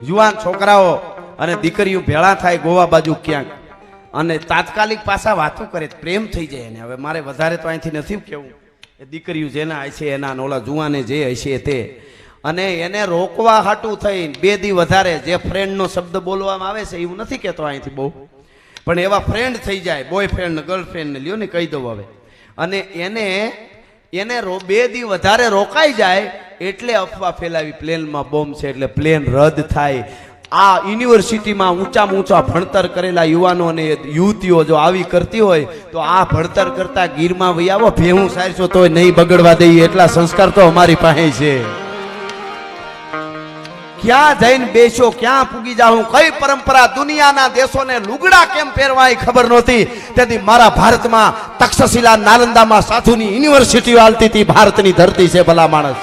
યુવાન છોકરાઓ અને દીકરીઓ ભેળા થાય ગોવા બાજુ ક્યાંક અને તાત્કાલિક પાછા વાતો કરે પ્રેમ થઈ જાય એને. હવે મારે વધારે તો અહીંથી નથી કેવું, એ દીકરીઓ જેના હશે એના ઓલા જુવાને જે હશે તે, અને એને રોકવા હાટું થઈ 2 દી વધારે જે ફ્રેન્ડનો શબ્દ બોલવામાં આવે છે એવું નથી કહેતો અહીંથી બહુ, પણ એવા ફ્રેન્ડ થઈ જાય, બોયફ્રેન્ડ ને ગર્લફ્રેન્ડ ને લ્યો ને કહી દઉં હવે, અને એને 2 દી વધારે રોકાઈ જાય એટલે અફવા ફેલાવી પ્લેનમાં બોમ્બ છે એટલે પ્લેન રદ થાય. આ યુનિવર્સિટીમાં ઊંચામાં ઊંચા ભણતર કરેલા યુવાનો અને યુવતીઓ જો આવી કરતી હોય તો આ ભણતર કરતા ગીરમાં વહી આવો, ભેહું સારશો તોય નહીં બગડવા દઈએ એટલા સંસ્કાર તો અમારી પાસે છે. ક્યાં જઈને બેસો, ક્યાં પૂગી જાઉં, કઈ પરંપરા દુનિયાના દેશોને લુગડા કેમ પહેરવા એ ખબર નહોતી, તેથી મારા ભારતમાં તક્ષશિલા નાલંદામાં સાધુની યુનિવર્સિટીઓ હાલતી હતી. ભારતની ધરતી છે ભલા માણસ,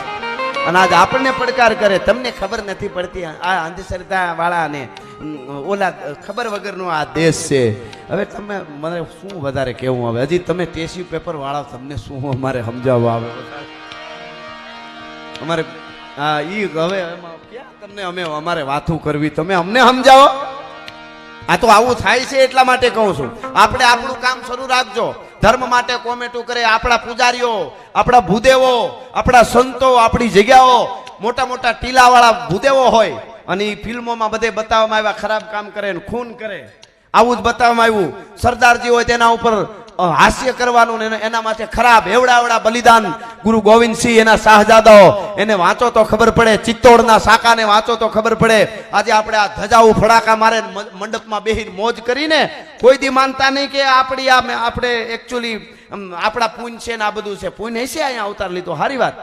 અને આજ આપણને પડકાર કરે તમને ખબર નથી પડતી. આ અંધશ્રદ્ધા વાળા ને ઓલા ખબર વગરનો આ દેશ છે. હવે તમે મને શું વધારે કેવું, હવે હજી તમે ટેસ્યુ પેપર વાળા તમને શું અમારે સમજાવવા આવે અમારે હા ઈ હવે ક્યાં તમને અમે અમારે વાતું કરવી, તમે અમને સમજાવો. આ તો આવું થાય છે એટલા માટે કહું છું, આપણે આપણું કામ શરૂ રાખજો. ધર્મ માટે કોમેન્ટો કરે આપણા પૂજારીઓ, આપણા ભૂદેવો, આપણા સંતો, આપણી જગ્યાઓ મોટા મોટા ટીલાવાળા ભૂદેવો હોય અને એ ફિલ્મોમાં બધે બતાવવામાં આવ્યા ખરાબ કામ કરે ને ખૂન કરે, આવું જ બતાવવામાં આવ્યું. સરદારજી હોય તેના ઉપર હાસ્ય કરવાનું ને એના માટે ખરાબ એવડા બલિદાન ગુરુ ગોવિંદસિંહ એના શાહજાદાઓ એને વાંચો તો ખબર પડે, ચિત્તોડના સાકાને વાંચો તો ખબર પડે. આજે આપણે આ ધજાઓ ફડાકા મારે મંડપમાં બેહીને મોજ કરીને કોઈ દી માનતા નહીં કે આપણી આપણે એકચ્યુઅલી આપણા પુણ્ય છે ને આ બધું છે. પુણ્ય હશે અહીંયા અવતાર લીધો સારી વાત,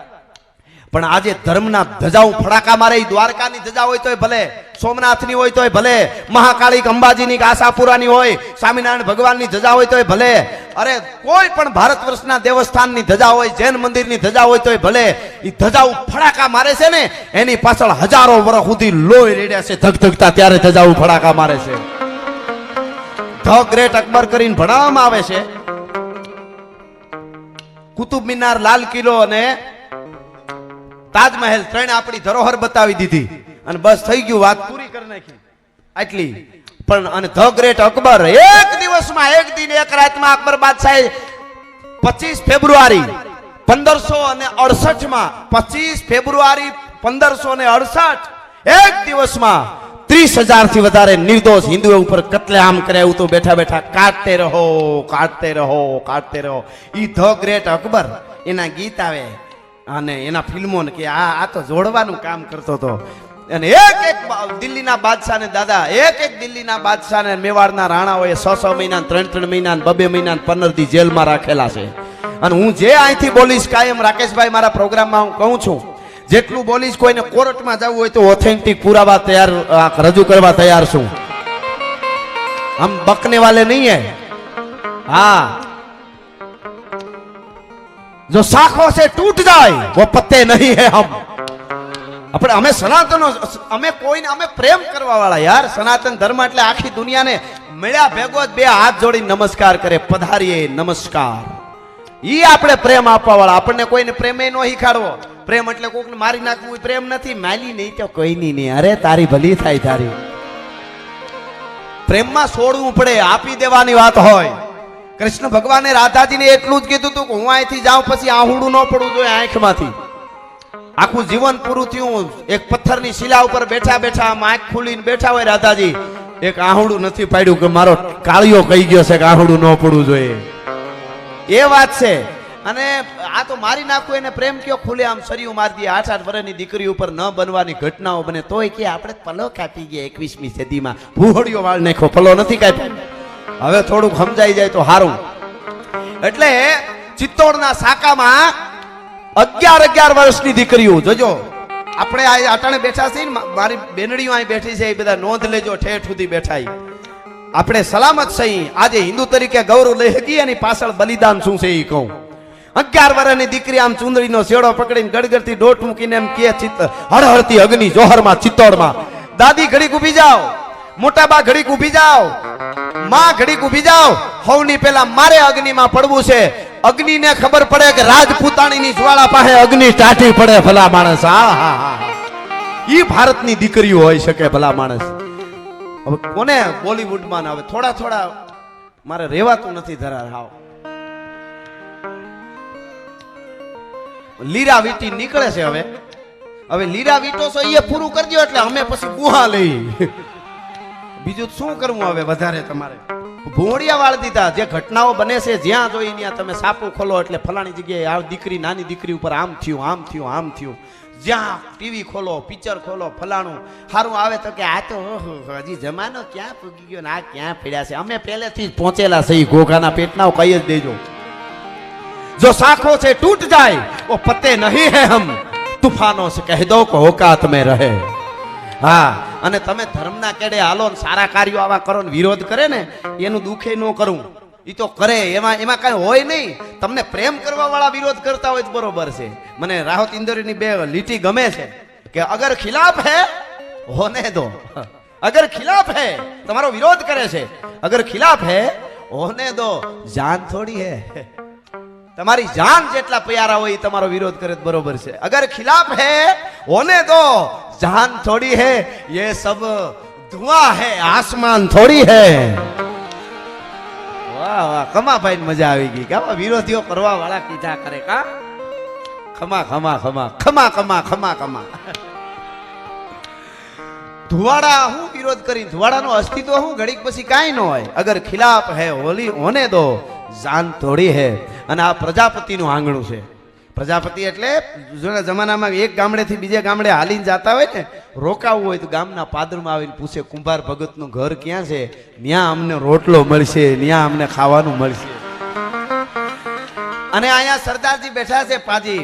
પણ આજે ધર્મના ધજાઓ ફડાકા મારે, દ્વારકાની ધજા હોય તોય ભલે, સોમનાથની હોય તોય ભલે, મહાકાળી અંબાજીની આશાપુરાની હોય, સ્વામિનારાયણ ભગવાનની ધજા હોય તોય ભલે, અરે કોઈ પણ ભારત વર્ષના દેવસ્થાનની ધજા હોય, જૈન મંદિરની ધજા હોય તોય ભલે, એ ધજાઓ ફડાકા મારે છે ને એની પાછળ હજારો વર્ષ સુધી લોહી રેડ્યા છે ધગધગતા, ત્યારે ધજાઓ ફડાકા મારે છે. ધ ગ્રેટ અકબર કરીને ભણાવવામાં આવે છે. કુતુબ મિનાર, લાલ કિલ્લો અને તાજમહેલ ત્રણે આપણી ધરોહર બતાવી દીધી અને બસ થઈ ગયું, વાત પૂરી કરી નાખી આટલી. પણ અને ધ ગ્રેટ અકબર એક દિવસમાં, એક દિન એક રાતમાં અકબર બાદશાહે 25 ફેબ્રુઆરી 1568 માં 25 ફેબ્રુઆરી 1568 એક દિવસમાં 30,000 થી વધારે નિર્દોષ હિન્દુઓ ઉપર કત્લેઆમ કર્યા. તો બેઠા બેઠા કાટતે રહો. ઈ ધ ગ્રેટ અકબર એના ગીત આવે અને એના ફિલ્મો કે આ તો જોડવાનું કામ કરતો હતો. અને એક દિલ્હીના બાદશાહ ને દાદા, એક દિલ્હીના બાદશાહ ને મેવાડના રાણાઓએ 6 મહિના 3 મહિના 2 મહિના 15 દી જેલમાં રાખેલા છે. અને હું જે અહીંથી બોલીશ કાયમ રાકેશભાઈ મારા પ્રોગ્રામમાં હું કહું છું, જેટલું બોલીશ કોઈને કોર્ટમાં જવું હોય તો ઓથેન્ટિક પુરાવા તૈયાર રજૂ કરવા તૈયાર છું. હમ બકને વાલે નહીં હે. હા, जो शाखों से टूट जाए वो पत्ते नहीं है. हम આપણે અમે સનાતનો, અમે કોઈને અમે પ્રેમ કરવા વાળા યાર. સનાતન ધર્મ એટલે આખી દુનિયાને મળ્યા ભેગો જ 2 હાથ જોડી નમસ્કાર કરે, પધારીએ નમસ્કાર. ઈ આપણે પ્રેમ આપવા વાળા. આપણને કોઈને પ્રેમ નો શીખાડવો. પ્રેમ એટલે કોકને મારી નાખવું પ્રેમ નથી. માલી નહીં તો કોઈ નહીં. અરે તારી ભલી થાય તારી. પ્રેમમાં છોડવું પડે, આપી દેવાની વાત હોય. કૃષ્ણ ભગવાને રાધાજીને એટલું જ કીધું હતું કે હું અહીંથી જાઉં પછી આહુડું ન પડવું જોઈએ આંખમાંથી. આખું જીવન પૂરું થયું, એક પથ્થરની શિલા ઉપર બેઠા બેઠા આંખ ખુલીને બેઠા હોય રાધાજી, એક આહુડું નથી પાડ્યું કે મારો કાળિયો કહી ગયો છે કે આહુડું ન પડવું જોઈએ. એ વાત છે. અને આ તો મારી નાખવું એને પ્રેમ કયો, ખુલે આમ સરિયું મારી દે. 8 વર્ષની દીકરી ઉપર ન બનવાની ઘટનાઓ બને તોય કે આપણે પલો કાપી ગયા 21મી સદીમાં. ભૂહડિયો વાળ નાખ્યો, પલો નથી કાપ્યો. હવે થોડુંક સમજાઈ જાય તો સારું. એટલે ચિત્તોડના સાકામાં 11 વર્ષની દીકરીઓ જોજો. આપણે આ અટાણે બેઠા છીએ ને, મારી બેનડીઓ અહીં બેઠી છે, એ બધા નોંધ લેજો, ઠેઠ સુધી બેઠા. આપણે સલામત સહી આજે હિન્દુ તરીકે ગૌરવ લઈ શકીએ. એની પાછળ બલિદાન શું છે એ કહું. 11 વર્ષની દીકરી આમ ચુંદડીનો શેડો પકડીને ગડગડતી ડોટ મૂકીને એમ કે હળહળતી અગ્નિ જોહરમાં ચિત્તોડમાં, દાદી ઘડીક ઊભી જાઓ, મોટા બા ઘડીક ઊભી જાઓ, માં ઘડીક ઊભી જાઓ. હવની પેલા મારે અગ્નિમાં પડવું છે. અગ્નિને ખબર પડે કે રાજપૂતાણીની જ્વાળા પાસે અગ્નિ ટાઢી પડે ભલા માણસ. હા હા હા, ઈ ભારતની દીકરીઓ હોઈ શકે ભલા માણસ. હવે કોને બોલીવુડમાં હવે થોડા મારે રહેવાતું નથી ધરાર હાવ. લીરા વીટી નીકળે છે હવે લીરા વીટો છો એ પૂરું કરજો એટલે અમે પછી ગુહા લઈ. બીજું શું કરવું હવે વધારે તમારે? ભોળિયા વાળ દીધા. જે ઘટનાઓ બને છે જ્યાં જોઈ ત્યાં તમે સાપુ ખોલો એટલે ફલાણી જગ્યાએ આ દીકરી નાની દીકરી ઉપર આમ થયું. જ્યાં ટીવી ખોલો પિક્ચર ખોલો ફલાણું સારું આવે તો કે આ તો હજી જમાનો ક્યાં પૂગી ગયો ને આ ક્યાં પડ્યા છે. અમે પહેલેથી જ પહોંચેલા છે ઘોઘાના પેટના કહી જ દેજો. જો સાખો છે તૂટ જાય वो पते नहीं है हम तूफानों से कह दो को औकात में रहे. હા અને તમે ધર્મના કેડે હાલો ને સારા કાર્યો આવા કરો ને વિરોધ કરે ને એનું દુખે ન કરવું. ઈ તો કરે એમાં કઈ હોય નહીં. તમને પ્રેમ કરવા વાળા વિરોધ કરતા હોય તો બરોબર છે. મને રાહત ઇન્દોરીની બે લીટી ગમે છે કે અગર ખિલાફ હે હોને દો. અગર ખિલાફ હે તમારો વિરોધ કરે છે અગર ખિલાફ હે હોને દો. જાન થોડી હે તમારી જાન જેટલા પ્યારા હોય તમારો વિરોધ કરે બરોબર છે. અગર ખિલાફ હે હોને દો જાન થોડી હે ये सब धुआं है आसमान थोड़ी है. વાહ વાહ કમાભાઈ ને મજા આવી ગઈ. કા વિરોધીઓ કરવા વાળા કીધા કરે કા ખમા ખમા ખમા ખમા ખમા ખમા ખમા. ધુવાડા હું વિરોધ કરી ધુવાડાનો અસ્તિત્વ હું ઘડીક પછી કાંઈ ન હોય. અગર ખિલાફ હે હોલી હોને દો જાન થોડી હે. અને આ પ્રજાપતિનું આંગણું છે. પ્રજાપતિ એટલે જૂના જમાનામાં એક ગામડેથી બીજે ગામડે હાલીને જતા હોય ને રોકાવું હોય તો ગામના પાદરમાં આવીને પૂછે કુંભાર ભગતનું ઘર ક્યાં છે, ત્યાં અમને રોટલો મળશે, ત્યાં અમને ખાવાનું મળશે. અને અહીંયા સરદારજી બેઠા છે પાજી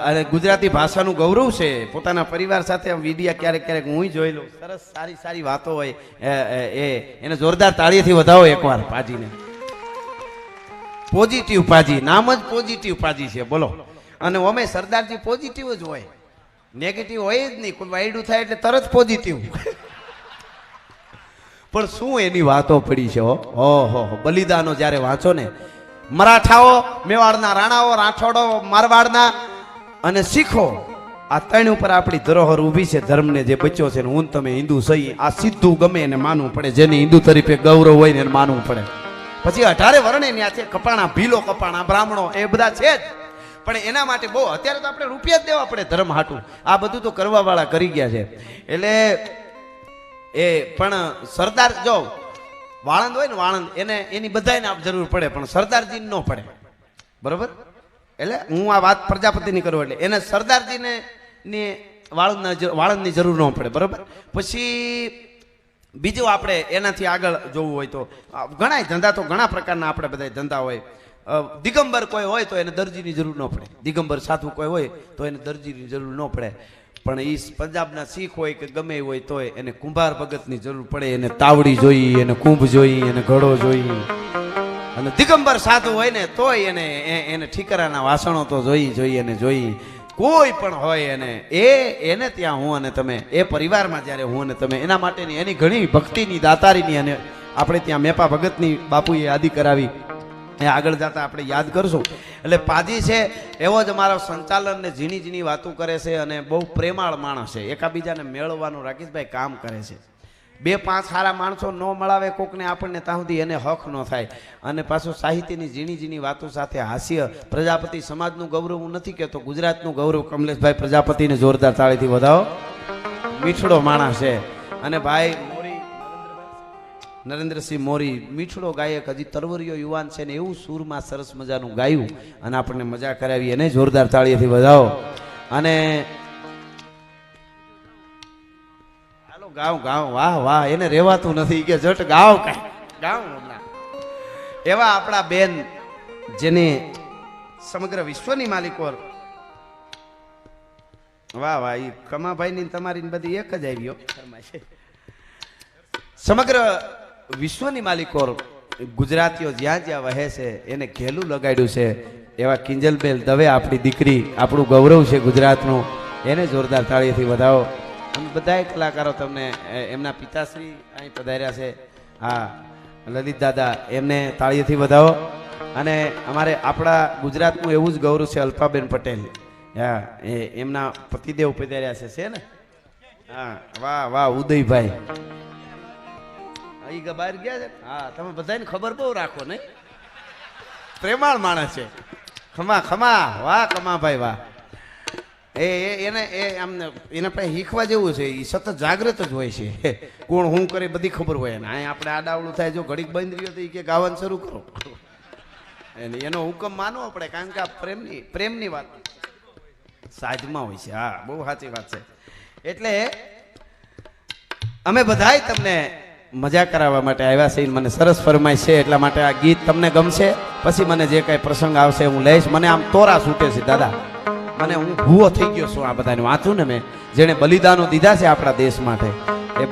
અને ગુજરાતી ભાષાનું ગૌરવ છે. પોતાના પરિવાર સાથે વિડિયા ક્યારેક હું જોઈ લઉં. સરસ સારી વાતો હોય એને જોરદાર તાળીથી વધાવો એકવાર પાજીને. પોઝિટિવ પાજી નામ જ પોઝિટિવ પાજી છે બોલો. અને અમે સરદારજી પોઝિટિવ જ હોય, નેગેટિવ હોય જ નહીં. કોઈ વાયડું થાય એટલે તરત પોઝિટિવ. પણ શું એની વાતો પડી છે. ઓહો બલિદાનો જ્યારે વાંચો ને મરાઠાઓ, મેવાડના રાણાઓ, રાઠોડો, મારવાડના અને શીખો આ ત્રણ ઉપર આપણી ધરોહર ઊભી છે. ધર્મને જે બચ્યો છે ને હું તમે હિન્દુ સહી આ સીધું ગમે એને માનવું પડે. જેને હિન્દુ તરીકે ગૌરવ હોય ને એને માનવું પડે. પછી 18 વર્ણે ત્યાં છે કપાણા, ભીલો કપાણા, બ્રાહ્મણો એ બધા છે જ. પણ એના માટે બહુ અત્યારે તો આપણે રૂપિયા જ દેવા પડે ધર્મ હાટું. આ બધું તો કરવા વાળા કરી ગયા છે. એટલે એ પણ સરદાર જો વાળંદ હોય ને વાળંદ એને એની બધાને આપ જરૂર પડે પણ સરદારજીને ન પડે. બરોબર. એટલે હું આ વાત પ્રજાપતિની કરું એટલે એને સરદારજીને વાળંદની જરૂર ન પડે. બરોબર. પછી બીજું આપણે એનાથી આગળ જોવું હોય તો ઘણા ધંધા તો ઘણા પ્રકારના આપણે બધા ધંધા હોય. દિગંબર કોઈ હોય તો એને દરજીની જરૂર ન પડે. દિગંબર સાધુ કોઈ હોય તો એને દરજીની જરૂર ન પડે. પણ એ પંજાબના શીખ હોય કે ગમે હોય તોય એને કુંભાર ભગતની જરૂર પડે. એને તાવડી જોઈ, એને કુંભ જોઈ, એને ઘડો જોઈ. અને દિગંબર સાધુ હોય ને તોય એને ઠીકરાના વાસણો તો જોઈ એને જોઈ. કોઈ પણ હોય એને ત્યાં હું અને તમે એ પરિવારમાં જ્યારે હું અને તમે એના માટેની એની ઘણી ભક્તિની દાતારીની અને આપણે ત્યાં મેપા ભગતની બાપુએ યાદી કરાવી એ આગળ જતા આપણે યાદ કરશું. એટલે પાજી છે એવો જ અમારો સંચાલન ને ઝીણી વાતો કરે છે અને બહુ પ્રેમાળ માણસ છે. એકાબીજાને મેળવવાનું રાકેશભાઈ કામ કરે છે. 2-5 સારા માણસો ન મળાવે કોકને આપણને ત્યાં સુધી એને હક ન થાય. અને પાછું સાહિત્યની ઝીણી વાતો સાથે હાસ્ય. પ્રજાપતિ સમાજનું ગૌરવ હું નથી કહેતો, ગુજરાતનું ગૌરવ. કમલેશભાઈ પ્રજાપતિને જોરદાર તાળીથી વધાવો. મીઠડો માણસ છે. અને ભાઈ મોરી નરેન્દ્રસિંહ મોરી મીઠડો ગાયક, હજી તરવરીયો યુવાન છે ને એવું સૂરમાં સરસ મજાનું ગાયું અને આપણને મજા કરાવી. એને જોરદાર તાળીથી વધાવો. અને ગાવ વાહ એને રહેવાતું નથી કે જટ ગાવ હમણાં. એવા આપણા બેન જેને સમગ્ર વિશ્વની માલિકો વાહ એ કમાભાઈ ની તમારી બધી એક જ આવ્યો. સમગ્ર વિશ્વની માલિકો ગુજરાતીઓ જ્યાં વહે છે એને ઘેલું લગાડ્યું છે. એવા કિંજલબેન દવે આપણી દીકરી, આપણું ગૌરવ છે ગુજરાતનું. એને જોરદાર તાળીથી વધાવો. બધા કલાકારો તમને એમના પિતાશ્રી અહીં પધાર્યા છે. હા લલિત દાદા એમને તાળીથી વધાવો. અને અમારે આપણા ગુજરાતનું એવું જ ગૌરવ છે અલ્પાબેન પટેલ. હા એમના પતિદેવ પધાર્યા છે ને હા વાહ વાહ ઉદયભાઈ ઈ બહાર ગયા છે. હા તમે બધાને ખબર બહુ રાખો ને, પ્રેમાળ માણસ છે. ખમા ખમા વાહ કમાભાઈ વાહ. આમને એને પાસે શીખવા જેવું છે. એ સતત જાગૃત જ હોય છે. કોણ હું કરે બધી ખબર હોય ને. અહીં આપણે આડાવડું થાય જો ઘડીક બંધ રહ્યો તો એ કે ગાવાનું શરૂ કરો. એનો હુકમ માનવો પડે કારણ કે આ પ્રેમની વાત સાજમાં હોય છે. હા બહુ સાચી વાત છે. એટલે અમે બધાય તમને મજા કરાવવા માટે આવ્યા છે. મને સરસ ફરમાઈશ છે એટલા માટે આ ગીત તમને ગમશે. પછી મને જે કઈ પ્રસંગ આવશે હું લઈશ. મને આમ તોરા છૂટે છે દાદા. મને હું ભૂવો થઈ ગયો છું આ બધાને વાંચું ને મેં જેને બલિદાનો દીધા છે આપણા દેશ માટે એ બધા